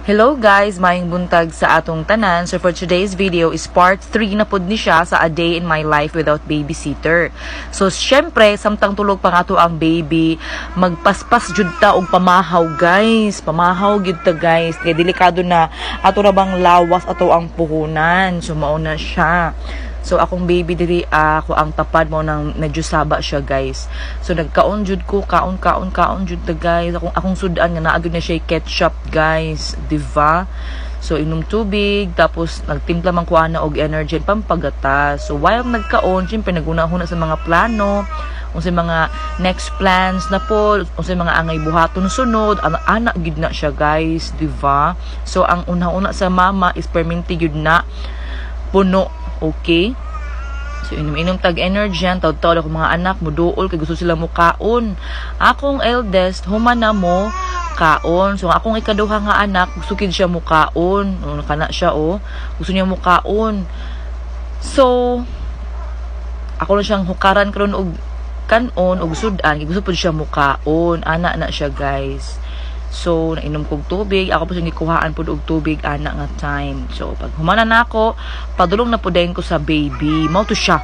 Hello guys, maayong buntag sa atong tanan. So for today's video is part 3 na pod ni siya sa A Day in My Life Without Babysitter. So syempre, samtang tulog pa nga to ang baby, magpaspas jud ta og pamahaw guys. Pamahaw gyud ta guys. Kaya delikado na ato ra bang lawas ato ang puhunan. So mao na siya. So akong baby diri ako ang tapad mo nang nadyusaba siya guys. So nagkaon jud ko kaon jud ta guys. Akong sudan nga naa gyud na siya ketchup guys, diba? So inom tubig tapos nagtimpla man ko ana og energy pampagatas. So while nagkaon, syempre naguna-huna sa mga plano, unsay mga next plans na po, unsay mga angay buhaton sunod, ana gid na siya guys, diba? So ang una-una sa mama is perminti gyud na puno. Okay? So, inom-inom tag-energy yan. Tawad-tawad ako mga anak, muduol, kay gusto sila mo kaon. Akong eldest, humana mo, kaon. So, akong ikaduha nga anak, gusto kid siya mo kaon. Nakana siya, gusto niya mo kaon. So, ako lang siyang hukaran karon og kanon, og sudan. Gusto po siya mo kaon. Ana na siya, guys. So, nainom kong tubig. Ako po siyang gikuhaan po og tubig, anak nga time. So, pag humana na ako, padulong na po din ko sa baby. Mao to siya.